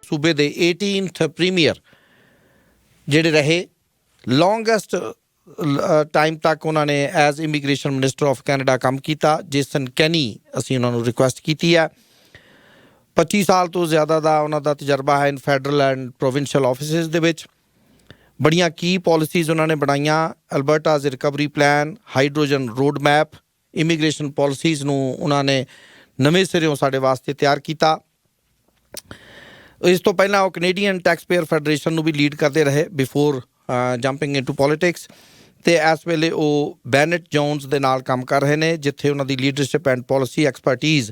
ਸੂਬੇ ਦੇ 18th premier ਜਿਹੜੇ ਰਹੇ, ਲੌਂਗੈਸਟ ਟਾਈਮ ਤੱਕ ਉਹਨਾਂ ਨੇ as immigration minister of Canada ਕੰਮ ਕੀਤਾ। ਜੇਸਨ ਕੈਨੀ ਅਸੀਂ ਉਹਨਾਂ ਨੂੰ ਰਿਕੁਐਸਟ ਕੀਤੀ ਹੈ। 25 ਸਾਲ ਤੋਂ ਜ਼ਿਆਦਾ ਦਾ ਉਹਨਾਂ ਦਾ ਤਜਰਬਾ ਹੈ in federal and provincial offices ਦੇ ਵਿੱਚ। ਬੜੀਆਂ ਕੀ ਪਾਲਿਸੀਜ਼ ਉਹਨਾਂ ਨੇ ਬਣਾਈਆਂ, Alberta's recovery plan, hydrogen road map, immigration policies ਨੂੰ ਉਹਨਾਂ ਨੇ ਨਵੇਂ ਸਿਰਿਓਂ ਸਾਡੇ ਵਾਸਤੇ ਤਿਆਰ ਕੀਤਾ। ਇਸ ਤੋਂ ਪਹਿਲਾਂ ਉਹ ਕੈਨੇਡੀਅਨ ਟੈਕਸਪੇਅਰ ਫੈਡਰੇਸ਼ਨ ਨੂੰ ਵੀ ਲੀਡ ਕਰਦੇ ਰਹੇ ਬਿਫੋਰ ਜੰਪਿੰਗ ਇਨਟੂ ਪੋਲੀਟਿਕਸ, ਅਤੇ ਇਸ ਵੇਲੇ ਉਹ ਬੈਨਟ ਜੋਨਸ ਦੇ ਨਾਲ ਕੰਮ ਕਰ ਰਹੇ ਨੇ, ਜਿੱਥੇ ਉਹਨਾਂ ਦੀ leadership and policy expertise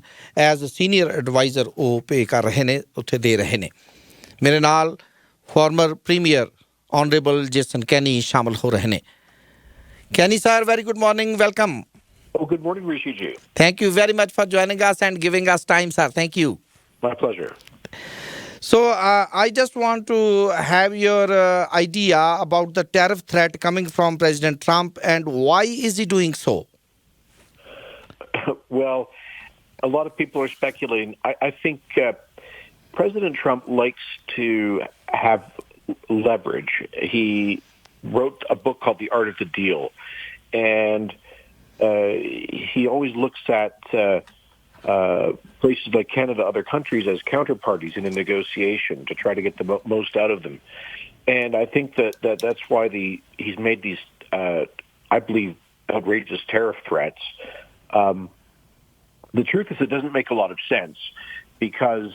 as senior advisor ਉਹ ਪੇ ਕਰ ਰਹੇ ਨੇ, ਉੱਥੇ ਦੇ ਰਹੇ ਨੇ। ਮੇਰੇ ਨਾਲ ਫਾਰਮਰ ਪ੍ਰੀਮੀਅਰ ਆਨਰੇਬਲ ਜੇਸਨ ਕੈਨੀ ਸ਼ਾਮਲ ਹੋ ਰਹੇ ਨੇ। ਕੈਨੀ sir, very good morning, welcome. Oh, good morning, Rishi ji. Thank you very much for joining us and giving us time, sir. Thank you. My pleasure. So I just want to have your idea about the tariff threat coming from President Trump, and why is he doing so? Well, a lot of people are speculating. I think President Trump likes to have leverage. He wrote a book called The Art of the Deal, and he always looks at places like Canada, other countries, as counterparties in a negotiation to try to get the most out of them. And I think that's why he's made these, I believe, outrageous tariff threats. The truth is, it doesn't make a lot of sense, because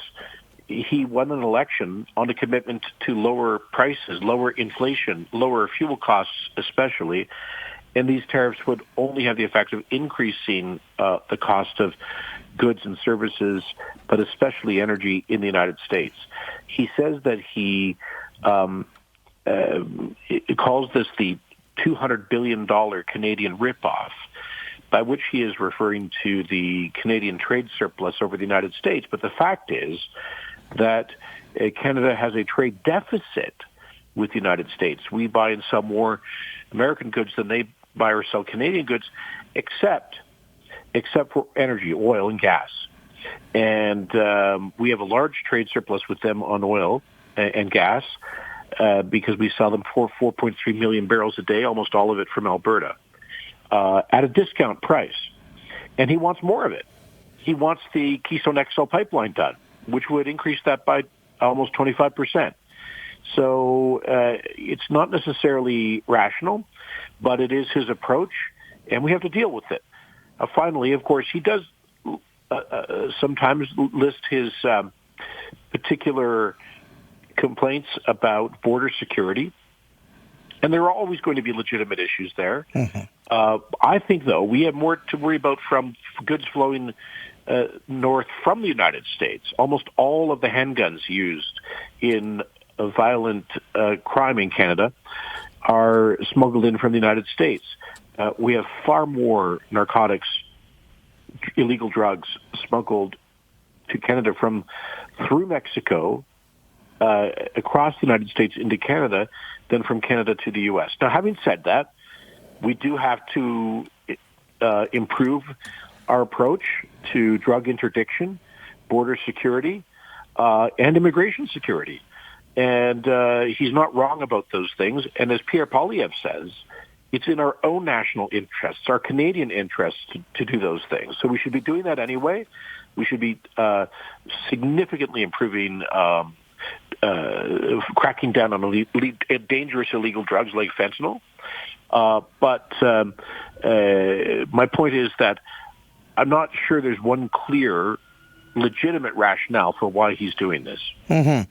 he won an election on a commitment to lower prices, lower inflation, lower fuel costs especially, and these tariffs would only have the effect of increasing the cost of goods and services, but especially energy in the United States. He says that he calls this the $200 billion Canadian ripoff, by which he is referring to the Canadian trade surplus over the United States. But the fact is that Canada has a trade deficit with the United States. We buy and sell more American goods than they buy or sell Canadian goods, except for energy, oil and gas. And we have a large trade surplus with them on oil and gas because we sell them for 4.3 million barrels a day, almost all of it from Alberta, at a discount price. And he wants more of it. He wants the Keystone XL pipeline done, which would increase that by almost 25%. So it's not necessarily rational, but it is his approach, and we have to deal with it. Finally, of course, he does sometimes list his particular complaints about border security, and there are always going to be legitimate issues there. Mm-hmm. I think, though, we have more to worry about from goods flowing north from the United States. Almost all of the handguns used in violent crime in Canada are smuggled in from the United States. We have far more narcotics, illegal drugs smuggled to Canada from through Mexico, across the United States into Canada, than from Canada to the U.S. Now, having said that, we do have to improve our approach to drug interdiction, border security, and immigration security. And he's not wrong about those things. And as Pierre Poilievre says, it's in our own national interests, our Canadian interests, to do those things. So we should be doing that anyway. We should be significantly improving, cracking down on dangerous illegal drugs like fentanyl. But my point is that I'm not sure there's one clear, legitimate rationale for why he's doing this. Mm-hmm.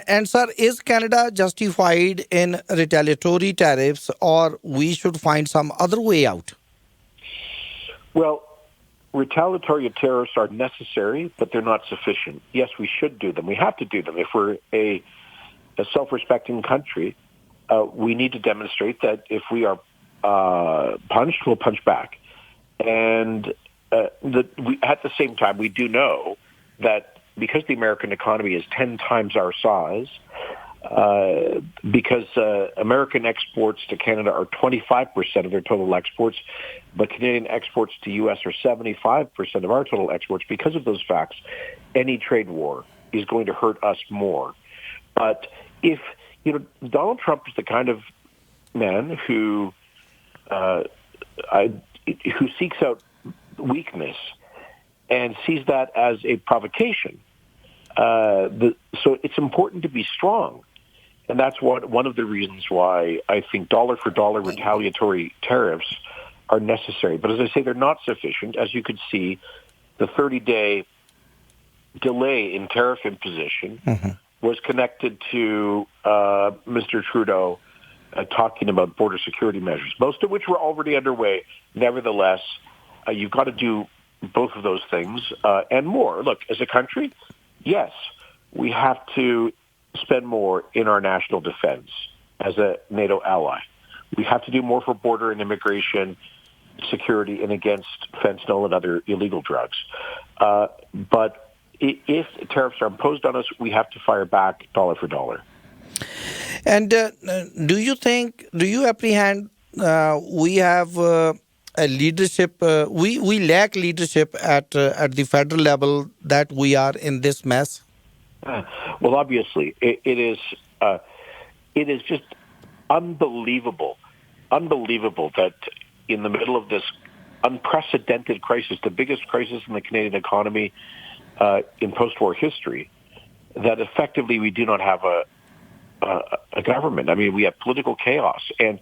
And sir, is Canada justified in retaliatory tariffs, or we should find some other way out? Well, retaliatory tariffs are necessary, but they're not sufficient. Yes, we should do them. We have to do them. If we're a self-respecting country, we need to demonstrate that if we are punched, we'll punch back. And at the same time, we do know that because the American economy is 10 times our size, because American exports to Canada are 25% of their total exports, but Canadian exports to U.S. are 75% of our total exports. Because of those facts, any trade war is going to hurt us more. But if, Donald Trump is the kind of man who seeks out weakness and sees that as a provocation. So it's important to be strong. And that's one of the reasons why I think dollar-for-dollar retaliatory tariffs are necessary. But as I say, they're not sufficient. As you could see, the 30-day delay in tariff imposition was connected to Mr. Trudeau talking about border security measures, most of which were already underway. Nevertheless, you've got to do both of those things and more. Look, as a country, yes, we have to spend more in our national defense as a NATO ally. We have to do more for border and immigration security and against fentanyl and other illegal drugs. But if tariffs are imposed on us, we have to fire back dollar for dollar. And do you apprehend we have a leadership, we lack leadership at the federal level that we are in this mess? Well, obviously, it is just unbelievable that in the middle of this unprecedented crisis, the biggest crisis in the Canadian economy in post-war history, that effectively we do not have a government. I mean, we have political chaos. And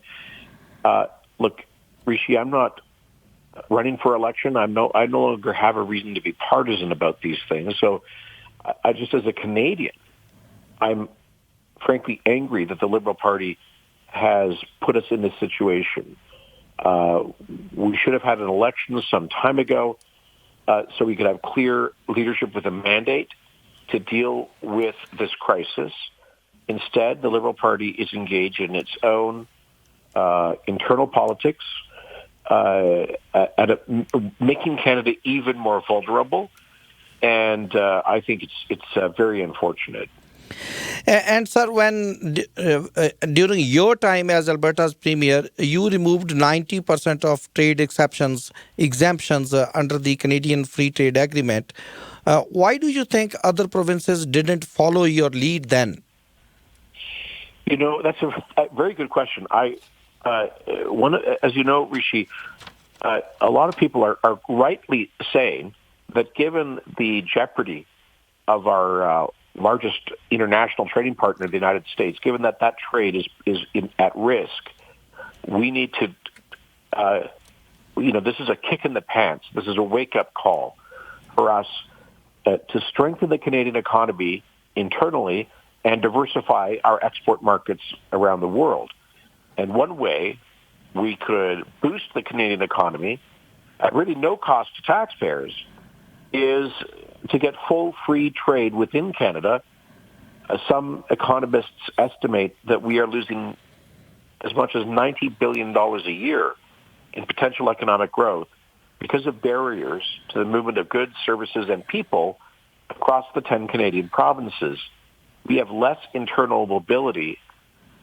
look, Rishi, I'm not running for election. I no longer have a reason to be partisan about these things. So I just, as a Canadian, I'm frankly angry that the Liberal Party has put us in this situation. We should have had an election some time ago so we could have clear leadership with a mandate to deal with this crisis. Instead, the Liberal Party is engaged in its own internal politics, making Canada even more vulnerable. And I think it's very unfortunate. And sir, when during your time as Alberta's premier, you removed 90% of trade exemptions under the Canadian Free Trade Agreement. Why do you think other provinces didn't follow your lead then? That's a very good question. As you know, Rishi, a lot of people are rightly saying that given the jeopardy of our largest international trading partner, the United States, given that trade is at risk, we need to, this is a kick in the pants. This is a wake-up call for us to strengthen the Canadian economy internally and diversify our export markets around the world. And one way we could boost the Canadian economy at really no cost to taxpayers is to get full free trade within Canada. Some economists estimate that we are losing as much as $90 billion a year in potential economic growth because of barriers to the movement of goods, services, and people across the 10 Canadian provinces. We have less internal mobility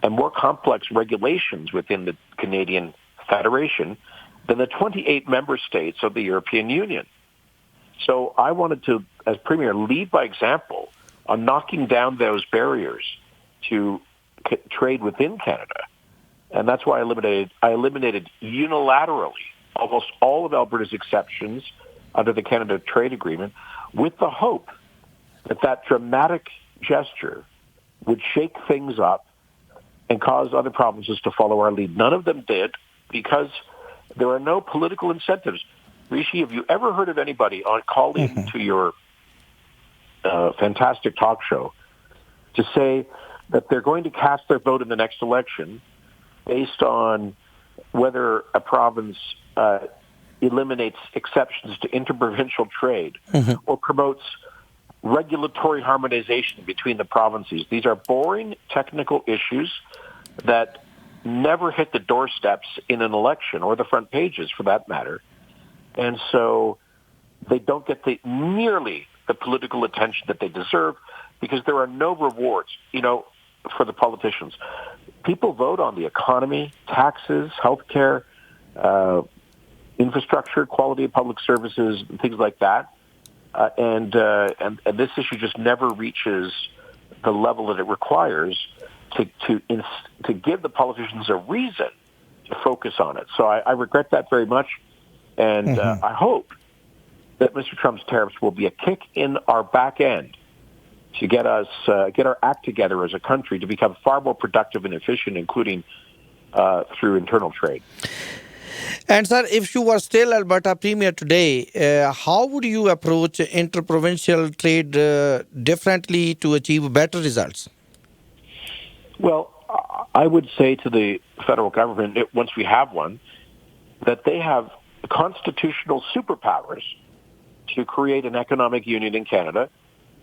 and more complex regulations within the Canadian Federation than the 28 member states of the European Union. So I wanted to, as Premier, lead by example on knocking down those barriers to trade within Canada. And that's why I eliminated unilaterally almost all of Alberta's exceptions under the Canada Trade Agreement with the hope that dramatic gesture would shake things up and cause other provinces to follow our lead. None of them did because there are no political incentives. Rishi, have you ever heard of anybody on calling to your fantastic talk show to say that they're going to cast their vote in the next election based on whether a province eliminates exceptions to interprovincial trade or promotes regulatory harmonization between the provinces? These are boring technical issues that never hit the doorsteps in an election or the front pages for that matter. And so they don't get nearly the political attention that they deserve because there are no rewards, for the politicians. People vote on the economy, taxes, healthcare, infrastructure, quality of public services, and things like that. and this issue just never reaches the level that it requires to give the politicians a reason to focus on it. So I regret that very much, and I hope that Mr. Trump's tariffs will be a kick in our back end to get us get our act together as a country to become far more productive and efficient, including through internal trade. And sir, if you were still Alberta Premier today, how would you approach interprovincial trade differently to achieve better results? Well, I would say to the federal government, once we have one, that they have constitutional superpowers to create an economic union in Canada.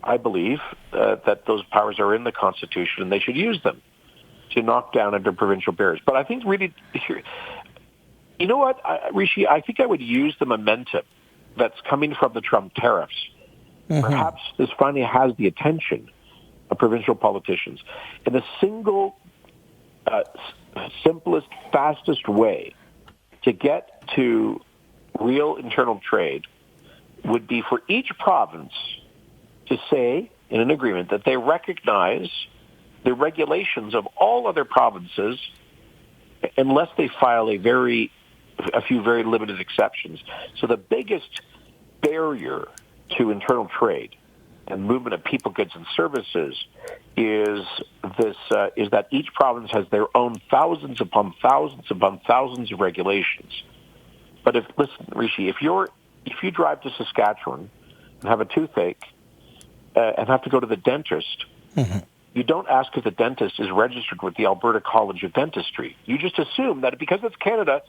I believe that those powers are in the Constitution, and they should use them to knock down interprovincial barriers. But I think really, you know what, Rishi, I think I would use the momentum that's coming from the Trump tariffs. Perhaps this finally has the attention of provincial politicians. And the single, simplest, fastest way to get to real internal trade would be for each province to say in an agreement that they recognize the regulations of all other provinces unless they file a few very limited exceptions. So the biggest barrier to internal trade and movement of people, goods, and services is that each province has their own thousands upon thousands of regulations. But listen, Rishi, if you drive to Saskatchewan and have a toothache and have to go to the dentist, you don't ask if the dentist is registered with the Alberta College of Dentistry. You just assume that because it's Canada,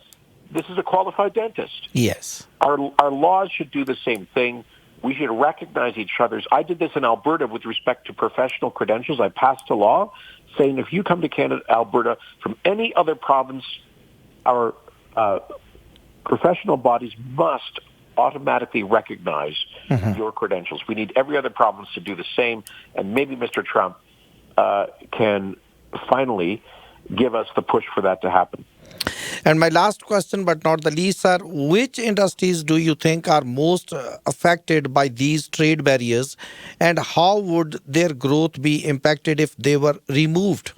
this is a qualified dentist. Yes. Our laws should do the same thing. We should recognize each other's. I did this in Alberta with respect to professional credentials. I passed a law saying if you come to Canada, Alberta, from any other province, our professional bodies must automatically recognize your credentials. We need every other province to do the same, and maybe Mr. Trump can finally give us the push for that to happen. And my last question, but not the least, sir, which industries do you think are most affected by these trade barriers, and how would their growth be impacted if they were removed?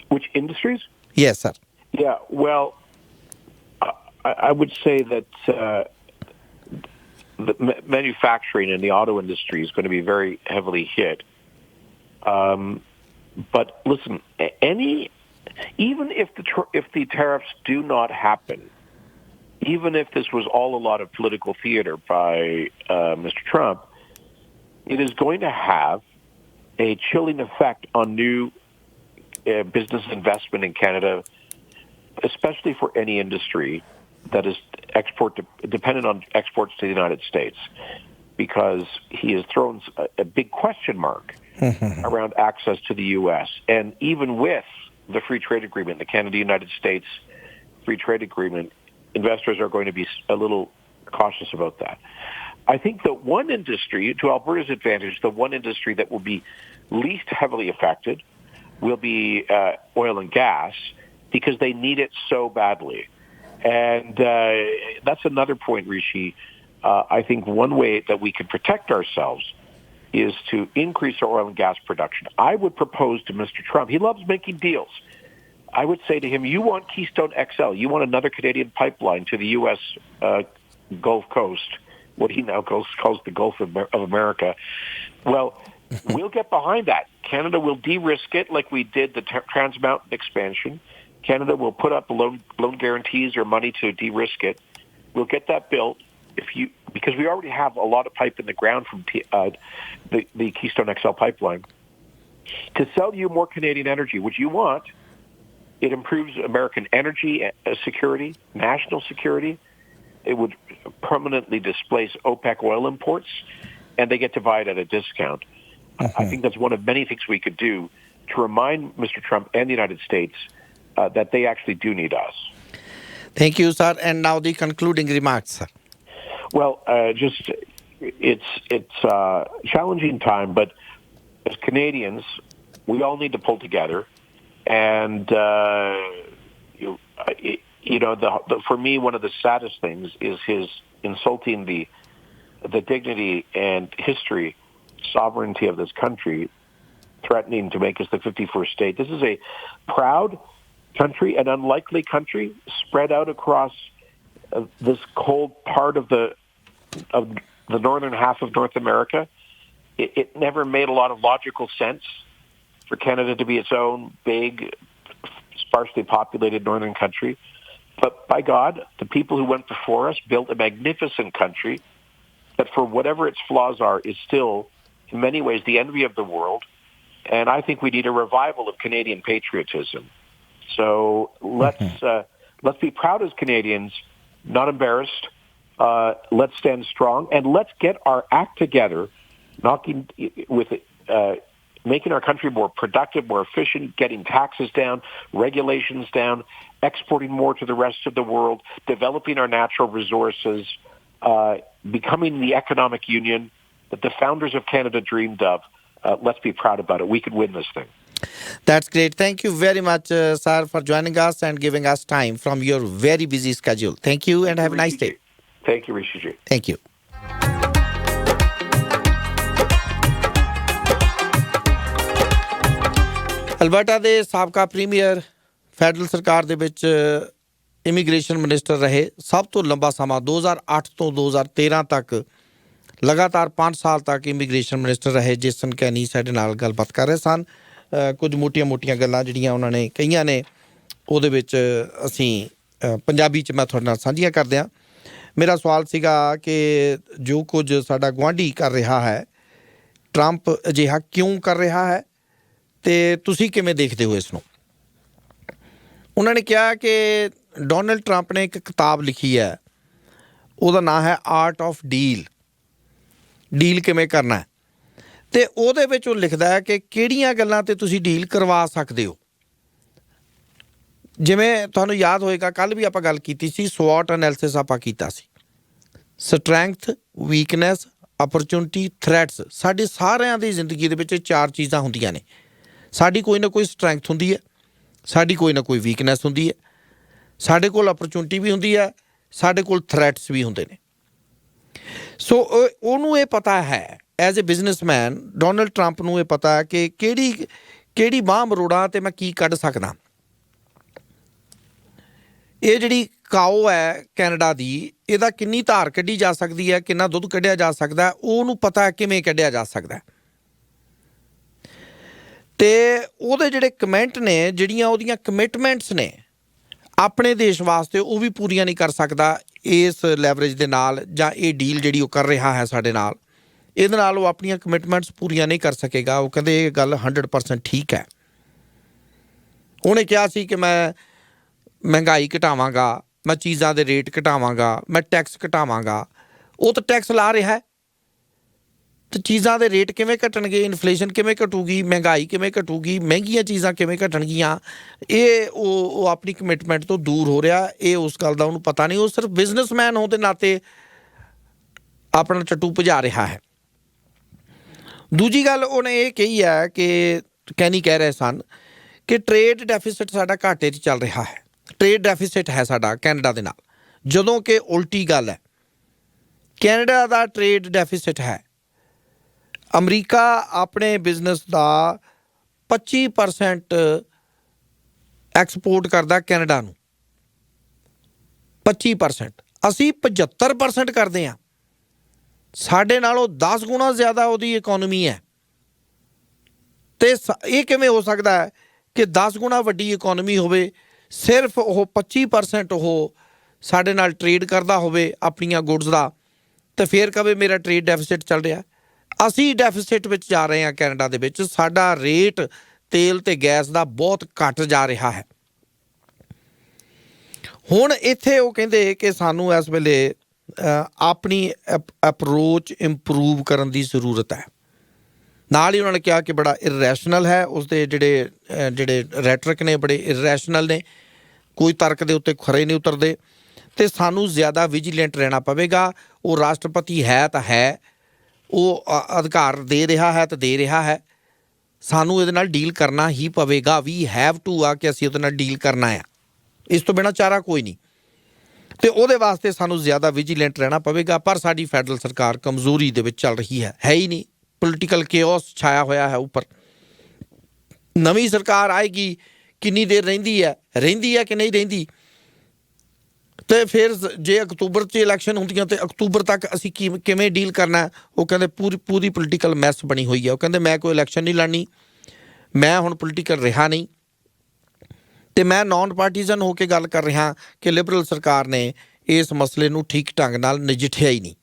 Which industries? Yes, sir. Yeah, well, I would say that the manufacturing and the auto industry is going to be very heavily hit. But listen, even if the tariffs do not happen, even if this was all a lot of political theater by Mr. Trump, it is going to have a chilling effect on new business investment in Canada, especially for any industry that is dependent on exports to the United States, because he has thrown a big question mark around access to the U.S. And even with the free trade agreement, the Canada-United States free trade agreement, investors are going to be a little cautious about that. I think that one industry, to Alberta's advantage, the one industry that will be least heavily affected will be oil and gas, because they need it so badly. And that's another point, Rishi. I think one way that we can protect ourselves is to increase our oil and gas production. I would propose to Mr. Trump, he loves making deals. I would say to him, you want Keystone XL, you want another Canadian pipeline to the U.S. Gulf Coast, what he now calls the Gulf of America. Well, we'll get behind that. Canada will de-risk it like we did the Trans Mountain expansion. Canada will put up loan guarantees or money to de-risk it. We'll get that built because we already have a lot of pipe in the ground from the Keystone XL pipeline. To sell you more Canadian energy, which you want, it improves American energy security, national security. It would permanently displace OPEC oil imports, and they get to buy it at a discount. I think that's one of many things we could do to remind Mr. Trump and the United States that they actually do need us. Thank you, sir. And now the concluding remarks, sir. Well, it's a challenging time, but as Canadians, we all need to pull together. And for me, one of the saddest things is his insulting the the dignity and history, sovereignty of this country, threatening to make us the 51st state. This is a proud country, an unlikely country spread out across this cold part of the northern half of North America. It never made a lot of logical sense for Canada to be its own big, sparsely populated northern country. But by God, the people who went before us built a magnificent country that, for whatever its flaws are, is still, in many ways, the envy of the world. And I think we need a revival of Canadian patriotism. So let's be proud as Canadians, not embarrassed. Let's stand strong, and let's get our act together, making our country more productive, more efficient, getting taxes down, regulations down, exporting more to the rest of the world, developing our natural resources, becoming the economic union that the founders of Canada dreamed of. Let's be proud about it. We could win this thing. That's great. Thank you very much, sir, for joining us and giving us time from your very busy schedule. Thank you and have a nice day. Thank you, Rishi ji. Thank you. Alberta ਦੇ ਸਾਬਕਾ premier federal ਸਰਕਾਰ ਦੇ ਵਿੱਚ immigration minister ਰਹੇ ਸਭ ਤੋਂ ਲੰਬਾ ਸਮਾਂ 2008 ਤੋਂ 2013 ਤੱਕ ਲਗਾਤਾਰ 5 ਸਾਲ ਤੱਕ ਇਮੀਗ੍ਰੇਸ਼ਨ ਮਿਨਿਸਟਰ ਰਹੇ ਜੇਸਨ ਕੈਨੀ ਸਾਡੇ ਨਾਲ ਗੱਲਬਾਤ ਕਰ ਰਹੇ ਸਨ। ਕੁਝ ਮੋਟੀਆਂ-ਮੋਟੀਆਂ ਗੱਲਾਂ ਜਿਹੜੀਆਂ ਉਹਨਾਂ ਨੇ ਕਹੀਆਂ ਨੇ ਉਹਦੇ ਵਿੱਚ ਅਸੀਂ ਪੰਜਾਬੀ 'ਚ ਮੈਂ ਤੁਹਾਡੇ ਨਾਲ ਸਾਂਝੀਆਂ ਕਰਦੇ ਹਾਂ। ਮੇਰਾ ਸਵਾਲ ਸੀਗਾ ਕਿ ਜੋ ਕੁਝ ਸਾਡਾ ਗੁਆਂਢੀ ਕਰ ਰਿਹਾ ਹੈ, ਟਰੰਪ ਅਜਿਹਾ ਕਿਉਂ ਕਰ ਰਿਹਾ ਹੈ ਅਤੇ ਤੁਸੀਂ ਕਿਵੇਂ ਦੇਖਦੇ ਹੋ ਇਸ ਨੂੰ? ਉਹਨਾਂ ਨੇ ਕਿਹਾ ਕਿ ਡੋਨਲਡ ਟਰੰਪ ਨੇ ਇੱਕ ਕਿਤਾਬ ਲਿਖੀ ਹੈ, ਉਹਦਾ ਨਾਂ ਹੈ ਆਰਟ ਆਫ ਡੀਲ ਕਿਵੇਂ ਕਰਨਾ ਹੈ, ਅਤੇ ਉਹਦੇ ਵਿੱਚ ਉਹ ਲਿਖਦਾ ਹੈ ਕਿ ਕਿਹੜੀਆਂ ਗੱਲਾਂ 'ਤੇ ਤੁਸੀਂ ਡੀਲ ਕਰਵਾ ਸਕਦੇ ਹੋ। ਜਿਵੇਂ ਤੁਹਾਨੂੰ ਯਾਦ ਹੋਏਗਾ ਕੱਲ੍ਹ ਵੀ ਆਪਾਂ ਗੱਲ ਕੀਤੀ ਸੀ, ਸਵੋਟ ਐਨਾਲਿਸਿਸ ਆਪਾਂ ਕੀਤਾ ਸੀ। Strength, weakness, opportunity, threats. ਸਾਡੀ ਸਾਰਿਆਂ ਦੀ ਜ਼ਿੰਦਗੀ ਦੇ ਵਿੱਚ 4 ਚੀਜ਼ਾਂ ਹੁੰਦੀਆਂ ਨੇ। ਸਾਡੀ ਕੋਈ ਨਾ ਕੋਈ ਸਟਰੈਂਥ ਹੁੰਦੀ ਹੈ, ਸਾਡੀ ਕੋਈ ਨਾ ਕੋਈ ਵੀਕਨੈਸ ਹੁੰਦੀ ਹੈ, ਸਾਡੇ ਕੋਲ ਅਪਰਚੁਨਿਟੀ ਵੀ ਹੁੰਦੀ ਹੈ, ਸਾਡੇ ਕੋਲ ਥ੍ਰੈਟਸ ਵੀ ਹੁੰਦੇ ਨੇ। ਸੋ ਉਹਨੂੰ ਇਹ ਪਤਾ ਹੈ, as a businessman Donald Trump ਨੂੰ ਇਹ ਪਤਾ ਹੈ ਕਿ ਕਿਹੜੀ ਬਾਂਹ ਮਰੋੜਾਂ 'ਤੇ ਮੈਂ ਕੀ ਕੱਢ ਸਕਦਾ। ਇਹ ਜਿਹੜੀ ਕਾਓ ਹੈ ਕੈਨੇਡਾ ਦੀ, ਇਹਦਾ ਕਿੰਨੀ ਧਾਰ ਕੱਢੀ ਜਾ ਸਕਦੀ ਹੈ, ਕਿੰਨਾ ਦੁੱਧ ਕੱਢਿਆ ਜਾ ਸਕਦਾ, ਉਹਨੂੰ ਪਤਾ ਹੈ ਕਿਵੇਂ ਕੱਢਿਆ ਜਾ ਸਕਦਾ। ਅਤੇ ਉਹਦੇ ਜਿਹੜੇ ਕਮੈਂਟ ਨੇ, ਜਿਹੜੀਆਂ ਉਹਦੀਆਂ ਕਮਿਟਮੈਂਟਸ ਨੇ ਆਪਣੇ ਦੇਸ਼ ਵਾਸਤੇ, ਉਹ ਵੀ ਪੂਰੀਆਂ ਨਹੀਂ ਕਰ ਸਕਦਾ ਇਸ ਲੈਵਰੇਜ ਦੇ ਨਾਲ, ਜਾਂ ਇਹ ਡੀਲ ਜਿਹੜੀ ਉਹ ਕਰ ਰਿਹਾ ਹੈ ਸਾਡੇ ਨਾਲ, ਇਹਦੇ ਨਾਲ ਉਹ ਆਪਣੀਆਂ ਕਮਿਟਮੈਂਟਸ ਪੂਰੀਆਂ ਨਹੀਂ ਕਰ ਸਕੇਗਾ। ਉਹ ਕਹਿੰਦੇ ਇਹ ਗੱਲ 100% ਠੀਕ ਹੈ। ਉਹਨੇ ਕਿਹਾ ਸੀ ਕਿ ਮੈਂ ਮਹਿੰਗਾਈ ਘਟਾਵਾਂਗਾ, ਮੈਂ ਚੀਜ਼ਾਂ ਦੇ ਰੇਟ ਘਟਾਵਾਂਗਾ, ਮੈਂ ਟੈਕਸ ਘਟਾਵਾਂਗਾ। ਉਹ ਤਾਂ ਟੈਕਸ ਲਾ ਰਿਹਾ ਹੈ, ਅਤੇ ਚੀਜ਼ਾਂ ਦੇ ਰੇਟ ਕਿਵੇਂ ਘਟਣਗੇ, ਇਨਫਲੇਸ਼ਨ ਕਿਵੇਂ ਘਟੂਗੀ, ਮਹਿੰਗਾਈ ਕਿਵੇਂ ਘਟੂਗੀ, ਮਹਿੰਗੀਆਂ ਚੀਜ਼ਾਂ ਕਿਵੇਂ ਘਟਣਗੀਆਂ। ਇਹ ਉਹ ਆਪਣੀ ਕਮਿਟਮੈਂਟ ਤੋਂ ਦੂਰ ਹੋ ਰਿਹਾ। ਇਹ ਉਸ ਗੱਲ ਦਾ ਉਹਨੂੰ ਪਤਾ ਨਹੀਂ। ਉਹ ਸਿਰਫ ਬਿਜ਼ਨਸਮੈਨ ਹੋਣ ਦੇ ਨਾਤੇ ਆਪਣਾ ਟੱਟੂ ਭਜਾ ਰਿਹਾ ਹੈ। ਦੂਜੀ ਗੱਲ ਉਹਨੇ ਇਹ ਕਹੀ ਹੈ ਕਿ ਕੈਨੀ ਕਹਿ ਰਹੇ ਸਨ ਕਿ ਟਰੇਡ ਡੈਫੀਸਿਟ ਸਾਡਾ ਘਾਟੇ 'ਚ ਚੱਲ ਰਿਹਾ ਹੈ। ਟਰੇਡ ਡੈਫੀਸਿਟ ਹੈ ਸਾਡਾ ਕੈਨੇਡਾ ਦੇ ਨਾਲ, ਜਦੋਂ ਕਿ ਉਲਟੀ ਗੱਲ ਹੈ। ਕੈਨੇਡਾ ਦਾ ਟਰੇਡ ਡੈਫੀਸਿਟ ਹੈ। ਅਮਰੀਕਾ ਆਪਣੇ ਬਿਜ਼ਨਸ ਦਾ 25% ਐਕਸਪੋਰਟ ਕਰਦਾ ਕੈਨੇਡਾ ਨੂੰ, 25%। ਅਸੀਂ 75% ਕਰਦੇ ਹਾਂ। ਸਾਡੇ ਨਾਲੋਂ 10 ਗੁਣਾ ਜ਼ਿਆਦਾ ਉਹਦੀ ਇਕੋਨਮੀ ਹੈ। ਅਤੇ ਇਹ ਕਿਵੇਂ ਹੋ ਸਕਦਾ ਹੈ ਕਿ 10 ਗੁਣਾ ਵੱਡੀ ਇਕੋਨਮੀ ਹੋਵੇ, ਸਿਰਫ ਉਹ 25% ਉਹ ਸਾਡੇ ਨਾਲ ਟਰੇਡ ਕਰਦਾ ਹੋਵੇ ਆਪਣੀਆਂ ਗੁੱਡਸ ਦਾ, ਅਤੇ ਫਿਰ ਕਵੇ ਮੇਰਾ ਟਰੇਡ ਡੈਫੀਸਿਟ ਚੱਲ ਰਿਹਾ। ਅਸੀਂ ਡੈਫੀਸਿਟ ਵਿੱਚ ਜਾ ਰਹੇ ਹਾਂ ਕੈਨੇਡਾ ਦੇ ਵਿੱਚ। ਸਾਡਾ ਰੇਟ ਤੇਲ ਅਤੇ ਗੈਸ ਦਾ ਬਹੁਤ ਘੱਟ ਜਾ ਰਿਹਾ ਹੈ। ਹੁਣ ਇੱਥੇ ਉਹ ਕਹਿੰਦੇ ਕਿ ਸਾਨੂੰ ਇਸ ਵੇਲੇ ਆਪਣੀ ਅਪਰੋਚ ਇੰਪਰੂਵ ਕਰਨ ਦੀ ਜ਼ਰੂਰਤ ਹੈ। ਨਾਲ ਹੀ ਉਹਨਾਂ ਨੇ ਕਿਹਾ ਕਿ ਬੜਾ ਇਰੈਸ਼ਨਲ ਹੈ, ਉਸਦੇ ਜਿਹੜੇ ਰੈਟਰਿਕ ਨੇ ਬੜੇ ਇਰੈਸ਼ਨਲ ਨੇ, ਕੋਈ ਤਰਕ ਦੇ ਉੱਤੇ ਖਰੇ ਨਹੀਂ ਉਤਰਦੇ, ਅਤੇ ਸਾਨੂੰ ਜ਼ਿਆਦਾ ਵਿਜੀਲੈਂਟ ਰਹਿਣਾ ਪਵੇਗਾ। ਉਹ ਰਾਸ਼ਟਰਪਤੀ ਹੈ ਤਾਂ ਹੈ, ਉਹ ਅਧਿਕਾਰ ਦੇ ਰਿਹਾ ਹੈ ਤਾਂ ਦੇ ਰਿਹਾ ਹੈ, ਸਾਨੂੰ ਇਹਦੇ ਨਾਲ ਡੀਲ ਕਰਨਾ ਹੀ ਪਵੇਗਾ। ਵੀ ਹੈਵ ਟੂ ਆ ਕਿ ਅਸੀਂ ਉਹਦੇ ਨਾਲ ਡੀਲ ਕਰਨਾ ਆ, ਇਸ ਤੋਂ ਬਿਨਾਂ ਚਾਰਾ ਕੋਈ ਨਹੀਂ। ਤੇ ਉਹਦੇ ਵਾਸਤੇ ਸਾਨੂੰ ਜ਼ਿਆਦਾ ਵਿਜੀਲੈਂਟ ਰਹਿਣਾ ਪਵੇਗਾ। ਪਰ ਸਾਡੀ ਫੈਡਰਲ ਸਰਕਾਰ ਕਮਜ਼ੋਰੀ ਦੇ ਵਿੱਚ ਚੱਲ ਰਹੀ ਹੈ ਹੀ ਨਹੀਂ। ਪੋਲੀਟੀਕਲ ਕੇਓਸ ਛਾਇਆ ਹੋਇਆ ਹੈ ਉੱਪਰ। ਨਵੀਂ ਸਰਕਾਰ ਆਏਗੀ, ਕਿੰਨੀ ਦੇਰ ਰਹਿੰਦੀ ਹੈ ਕਿ ਨਹੀਂ ਰਹਿੰਦੀ, ਤੇ ਫਿਰ ਜੇ ਅਕਤੂਬਰ 'ਚ ਇਲੈਕਸ਼ਨ ਹੁੰਦੀਆਂ ਤੇ ਅਕਤੂਬਰ ਤੱਕ ਅਸੀਂ ਕਿਵੇਂ ਡੀਲ ਕਰਨਾ। ਉਹ ਕਹਿੰਦੇ ਪੂਰੀ ਪੋਲੀਟੀਕਲ ਮੈਸ ਬਣੀ ਹੋਈ ਹੈ। ਉਹ ਕਹਿੰਦੇ ਮੈਂ ਕੋਈ ਇਲੈਕਸ਼ਨ ਨਹੀਂ ਲੜਨੀ, ਮੈਂ ਹੁਣ ਪੋਲੀਟੀਕਲ ਰਿਹਾ ਨਹੀਂ, ਤੇ ਮੈਂ ਨਾਨ ਪਾਰਟੀਜ਼ਨ ਹੋ ਕੇ ਗੱਲ ਕਰ ਰਿਹਾ ਕਿ ਲਿਬਰਲ ਸਰਕਾਰ ਨੇ ਇਸ ਮਸਲੇ ਨੂੰ ਠੀਕ ਢੰਗ ਨਾਲ ਨਜਿੱਠਿਆ ਹੀ ਨਹੀਂ।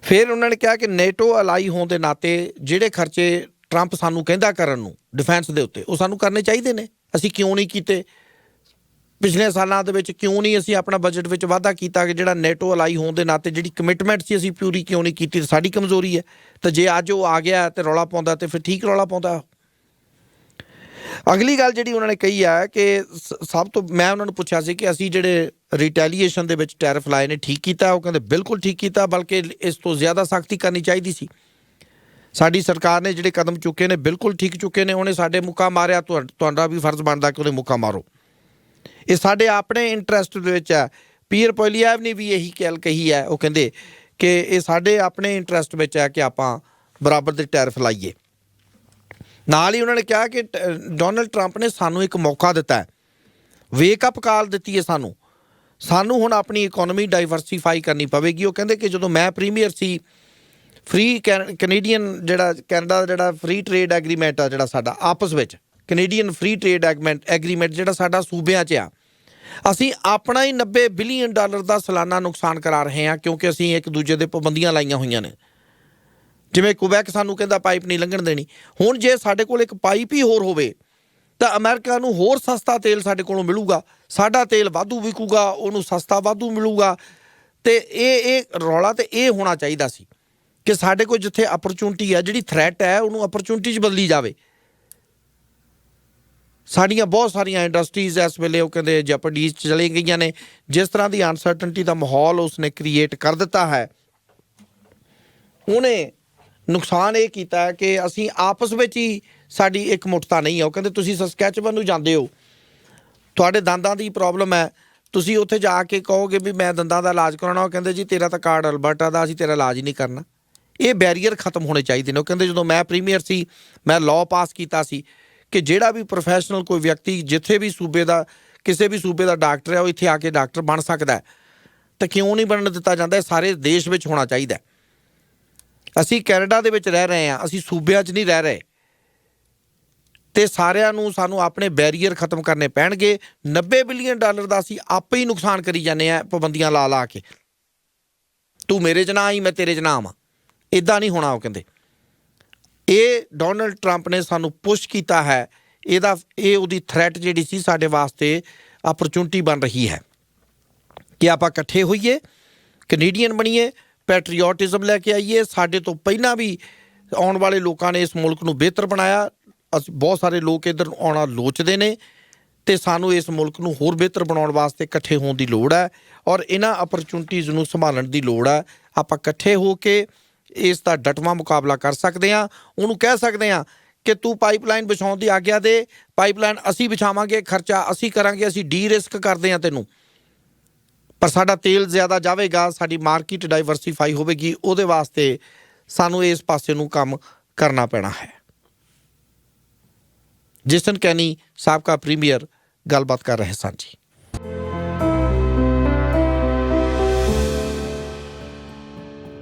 ਫਿਰ ਉਹਨਾਂ ਨੇ ਕਿਹਾ ਕਿ ਨੇਟੋ ਅਲਾਈ ਹੋਣ ਦੇ ਨਾਤੇ ਜਿਹੜੇ ਖਰਚੇ ਟਰੰਪ ਸਾਨੂੰ ਕਹਿੰਦਾ ਕਰਨ ਨੂੰ ਡਿਫੈਂਸ ਦੇ ਉੱਤੇ, ਉਹ ਸਾਨੂੰ ਕਰਨੇ ਚਾਹੀਦੇ ਨੇ। ਅਸੀਂ ਕਿਉਂ ਨਹੀਂ ਕੀਤੇ? ਪਿਛਲੇ ਸਾਲਾਂ ਦੇ ਵਿੱਚ ਕਿਉਂ ਨਹੀਂ ਅਸੀਂ ਆਪਣਾ ਬਜਟ ਵਿੱਚ ਵਾਧਾ ਕੀਤਾ ਕਿ ਜਿਹੜਾ ਨੇਟੋ ਅਲਾਈ ਹੋਣ ਦੇ ਨਾਤੇ ਜਿਹੜੀ ਕਮਿਟਮੈਂਟ ਸੀ ਅਸੀਂ ਪੂਰੀ ਕਿਉਂ ਨਹੀਂ ਕੀਤੀ? ਸਾਡੀ ਕਮਜ਼ੋਰੀ ਹੈ। ਤੇ ਜੇ ਅੱਜ ਉਹ ਆ ਗਿਆ ਤੇ ਰੌਲਾ ਪਾਉਂਦਾ ਤੇ ਫਿਰ ਠੀਕ ਰੌਲਾ ਪਾਉਂਦਾ। ਅਗਲੀ ਗੱਲ ਜਿਹੜੀ ਉਹਨਾਂ ਨੇ ਕਹੀ ਹੈ ਕਿ ਸਭ ਤੋਂ, ਮੈਂ ਉਹਨਾਂ ਨੂੰ ਪੁੱਛਿਆ ਸੀ ਕਿ ਅਸੀਂ ਜਿਹੜੇ ਰਿਟੈਲੀਏਸ਼ਨ ਦੇ ਵਿੱਚ ਟੈਰਿਫ ਲਾਏ ਨੇ ਠੀਕ ਕੀਤਾ? ਉਹ ਕਹਿੰਦੇ ਬਿਲਕੁਲ ਠੀਕ ਕੀਤਾ, ਬਲਕਿ ਇਸ ਤੋਂ ਜ਼ਿਆਦਾ ਸਖਤੀ ਕਰਨੀ ਚਾਹੀਦੀ ਸੀ। ਸਾਡੀ ਸਰਕਾਰ ਨੇ ਜਿਹੜੇ ਕਦਮ ਚੁੱਕੇ ਨੇ ਬਿਲਕੁਲ ਠੀਕ ਚੁੱਕੇ ਨੇ। ਉਹਨੇ ਸਾਡੇ ਮੁੱਕਾ ਮਾਰਿਆ, ਤੁਹਾਡਾ ਵੀ ਫਰਜ਼ ਬਣਦਾ ਕਿ ਉਹਦੇ ਮੁੱਕਾ ਮਾਰੋ। ਇਹ ਸਾਡੇ ਆਪਣੇ ਇੰਟਰਸਟ ਦੇ ਵਿੱਚ ਹੈ। ਪੀਅਰ ਪੋਲੀਐਵ ਨੇ ਵੀ ਇਹੀ ਗੱਲ ਕਹੀ ਹੈ। ਉਹ ਕਹਿੰਦੇ ਕਿ ਇਹ ਸਾਡੇ ਆਪਣੇ ਇੰਟਰਸਟ ਵਿੱਚ ਹੈ ਕਿ ਆਪਾਂ ਬਰਾਬਰ ਦੇ ਟੈਰਿਫ ਲਾਈਏ। ਨਾਲ ਹੀ ਉਹਨਾਂ ਨੇ ਕਿਹਾ ਕਿ ਡੋਨਲਡ ਟਰੰਪ ਨੇ ਸਾਨੂੰ ਇੱਕ ਮੌਕਾ ਦਿੱਤਾ ਹੈ, ਵੇਕ ਅਪ ਕਾਲ ਦਿੱਤੀ ਹੈ ਸਾਨੂੰ ਹੁਣ ਆਪਣੀ ਇਕੋਨਮੀ ਡਾਈਵਰਸੀਫਾਈ ਕਰਨੀ ਪਵੇਗੀ। ਉਹ ਕਹਿੰਦੇ ਕਿ ਜਦੋਂ ਮੈਂ ਪ੍ਰੀਮੀਅਰ ਸੀ, ਫਰੀ ਕੈਨੇਡੀਅਨ ਜਿਹੜਾ ਕੈਨੇਡਾ ਦਾ ਜਿਹੜਾ ਫਰੀ ਟਰੇਡ ਐਗਰੀਮੈਂਟ ਆ ਜਿਹੜਾ ਸਾਡਾ ਆਪਸ ਵਿੱਚ, ਕੈਨੇਡੀਅਨ ਫਰੀ ਟਰੇਡ ਐਗਰੀਮੈਂਟ ਜਿਹੜਾ ਸਾਡਾ ਸੂਬਿਆਂ 'ਚ ਆ, ਅਸੀਂ ਆਪਣਾ ਹੀ $90 ਬਿਲੀਅਨ ਦਾ ਸਾਲਾਨਾ ਨੁਕਸਾਨ ਕਰਾ ਰਹੇ ਹਾਂ, ਕਿਉਂਕਿ ਅਸੀਂ ਇੱਕ ਦੂਜੇ ਦੇ ਪਾਬੰਦੀਆਂ ਲਾਈਆਂ ਹੋਈਆਂ ਨੇ। ਜਿਵੇਂ ਕੁਬੈਕ ਸਾਨੂੰ ਕਹਿੰਦਾ ਪਾਈਪ ਨਹੀਂ ਲੰਘਣ ਦੇਣੀ। ਹੁਣ ਜੇ ਸਾਡੇ ਕੋਲ ਇੱਕ ਪਾਈਪ ਹੀ ਹੋਰ ਹੋਵੇ ਤਾਂ ਅਮਰੀਕਾ ਨੂੰ ਹੋਰ ਸਸਤਾ ਤੇਲ ਸਾਡੇ ਕੋਲੋਂ ਮਿਲੂਗਾ, ਸਾਡਾ ਤੇਲ ਵਾਧੂ ਵਿਕੂਗਾ, ਉਹਨੂੰ ਸਸਤਾ ਵਾਧੂ ਮਿਲੂਗਾ। ਤੇ ਇਹ ਰੌਲਾ ਤੇ ਇਹ ਹੋਣਾ ਚਾਹੀਦਾ ਸੀ ਕਿ ਸਾਡੇ ਕੋਲ ਜਿੱਥੇ ਅਪਰਚੁਨਿਟੀ ਹੈ, ਜਿਹੜੀ ਥ੍ਰੈਟ ਹੈ, ਉਹਨੂੰ ਅਪਰਚੁਨਿਟੀ 'ਚ ਬਦਲੀ ਜਾਵੇ। ਸਾਡੀਆਂ ਬਹੁਤ ਸਾਰੀਆਂ ਇੰਡਸਟਰੀਜ਼ ਇਸ ਵੇਲੇ ਉਹ ਕਹਿੰਦੇ ਜੈਪਰਡੀਜ਼ 'ਚ ਚਲੇ ਗਈਆਂ ਨੇ। ਜਿਸ ਤਰ੍ਹਾਂ ਦੀ ਅਨਸਰਟਨਟੀ ਦਾ ਮਾਹੌਲ ਉਸਨੇ ਕ੍ਰੀਏਟ ਕਰ ਦਿੱਤਾ ਹੈ, ਉਹਨੇ ਨੁਕਸਾਨ ਇਹ ਕੀਤਾ ਹੈ ਕਿ ਅਸੀਂ ਆਪਸ ਵਿੱਚ ਹੀ ਸਾਡੀ ਇੱਕ ਮੁੱਠਤਾ ਨਹੀਂ ਹੈ। ਉਹ ਕਹਿੰਦੇ ਤੁਸੀਂ ਸਸਕੈਚਵਨ ਨੂੰ ਜਾਂਦੇ ਹੋ, ਤੁਹਾਡੇ ਦੰਦਾਂ ਦੀ ਪ੍ਰੋਬਲਮ ਹੈ, ਤੁਸੀਂ ਉੱਥੇ ਜਾ ਕੇ ਕਹੋਗੇ ਵੀ ਮੈਂ ਦੰਦਾਂ ਦਾ ਇਲਾਜ ਕਰਾਉਣਾ, ਉਹ ਕਹਿੰਦੇ ਜੀ ਤੇਰਾ ਤਾਂ ਕਾਰਡ ਅਲਬਰਟਾ ਦਾ, ਅਸੀਂ ਤੇਰਾ ਇਲਾਜ ਹੀ ਨਹੀਂ ਕਰਨਾ। ਇਹ ਬੈਰੀਅਰ ਖਤਮ ਹੋਣੇ ਚਾਹੀਦੇ ਨੇ। ਉਹ ਕਹਿੰਦੇ ਜਦੋਂ ਮੈਂ ਪ੍ਰੀਮੀਅਰ ਸੀ, ਮੈਂ ਲਾਅ ਪਾਸ ਕੀਤਾ ਸੀ ਕਿ ਜਿਹੜਾ ਵੀ ਪ੍ਰੋਫੈਸ਼ਨਲ ਕੋਈ ਵਿਅਕਤੀ ਜਿੱਥੇ ਵੀ ਸੂਬੇ ਦਾ, ਕਿਸੇ ਵੀ ਸੂਬੇ ਦਾ ਡਾਕਟਰ ਹੈ, ਉਹ ਇੱਥੇ ਆ ਕੇ ਡਾਕਟਰ ਬਣ ਸਕਦਾ। ਤਾਂ ਕਿਉਂ ਨਹੀਂ ਬਣਨ ਦਿੱਤਾ ਜਾਂਦਾ? ਸਾਰੇ ਦੇਸ਼ ਵਿੱਚ ਹੋਣਾ ਚਾਹੀਦਾ। ਅਸੀਂ ਕੈਨੇਡਾ ਦੇ ਵਿੱਚ ਰਹਿ ਰਹੇ ਹਾਂ, ਅਸੀਂ ਸੂਬਿਆਂ 'ਚ ਨਹੀਂ ਰਹਿ ਰਹੇ। ਤੇ ਸਾਰਿਆਂ ਨੂੰ ਸਾਨੂੰ ਆਪਣੇ ਬੈਰੀਅਰ ਖਤਮ ਕਰਨੇ ਪੈਣਗੇ। $90 ਬਿਲੀਅਨ ਦਾ ਅਸੀਂ ਆਪੇ ਹੀ ਨੁਕਸਾਨ ਕਰੀ ਜਾਂਦੇ ਹਾਂ ਪਾਬੰਦੀਆਂ ਲਾ ਕੇ। ਤੂੰ ਮੇਰੇ 'ਚ ਨਾ ਆਈ, ਮੈਂ ਤੇਰੇ 'ਚ ਨਾ ਆਵਾਂ, ਇੱਦਾਂ ਨਹੀਂ ਹੋਣਾ। ਉਹ ਕਹਿੰਦੇ ਇਹ ਡੋਨਲਡ ਟਰੰਪ ਨੇ ਸਾਨੂੰ ਪੁਸ਼ ਕੀਤਾ ਹੈ। ਇਹ ਉਹਦੀ ਥ੍ਰੈਟ ਜਿਹੜੀ ਸੀ ਸਾਡੇ ਵਾਸਤੇ ਅਪਰਚੁਨਿਟੀ ਬਣ ਰਹੀ ਹੈ ਕਿ ਆਪਾਂ ਇਕੱਠੇ ਹੋਈਏ, ਕੈਨੇਡੀਅਨ ਬਣੀਏ, ਪੈਟਰੀਓਟਿਜ਼ਮ ਲੈ ਕੇ ਆਈਏ। ਸਾਡੇ ਤੋਂ ਪਹਿਲਾਂ ਵੀ ਆਉਣ ਵਾਲੇ ਲੋਕਾਂ ਨੇ ਇਸ ਮੁਲਕ ਨੂੰ ਬਿਹਤਰ ਬਣਾਇਆ। ਅਸੀਂ ਬਹੁਤ ਸਾਰੇ ਲੋਕ ਇੱਧਰ ਆਉਣਾ ਲੋਚਦੇ ਨੇ ਤੇ ਸਾਨੂੰ ਇਸ ਮੁਲਕ ਨੂੰ ਹੋਰ ਬਿਹਤਰ ਬਣਾਉਣ ਵਾਸਤੇ ਇਕੱਠੇ ਹੋਣ ਦੀ ਲੋੜ ਹੈ ਔਰ ਇਹਨਾਂ ਅਪਰਚੁਨਿਟੀਜ਼ ਨੂੰ ਸੰਭਾਲਣ ਦੀ ਲੋੜ ਹੈ। ਆਪਾਂ ਇਕੱਠੇ ਹੋ ਕੇ ਇਸ ਦਾ ਡਟਵਾਂ ਮੁਕਾਬਲਾ ਕਰ ਸਕਦੇ ਹਾਂ। ਉਹਨੂੰ ਕਹਿ ਸਕਦੇ ਹਾਂ ਕਿ ਤੂੰ ਪਾਈਪਲਾਈਨ ਵਿਛਾਉਣ ਦੀ ਆਗਿਆ ਦੇ, ਪਾਈਪਲਾਈਨ ਅਸੀਂ ਵਿਛਾਵਾਂਗੇ, ਖਰਚਾ ਅਸੀਂ ਕਰਾਂਗੇ, ਅਸੀਂ ਡੀ ਰਿਸਕ ਕਰਦੇ ਹਾਂ ਤੈਨੂੰ, ਪਰ ਸਾਡਾ ਤੇਲ ਜ਼ਿਆਦਾ ਜਾਵੇਗਾ, ਸਾਡੀ ਮਾਰਕੀਟ ਡਾਈਵਰਸੀਫਾਈ ਹੋਵੇਗੀ। ਉਹਦੇ ਵਾਸਤੇ ਸਾਨੂੰ ਇਸ ਪਾਸੇ ਨੂੰ ਕੰਮ ਕਰਨਾ ਪੈਣਾ ਹੈ। ਜਿਸਨ ਕੈਨੀ ਸਾਬਕਾ ਪ੍ਰੀਮੀਅਰ ਗੱਲਬਾਤ ਕਰ ਰਹੇ ਸਨ ਜੀ।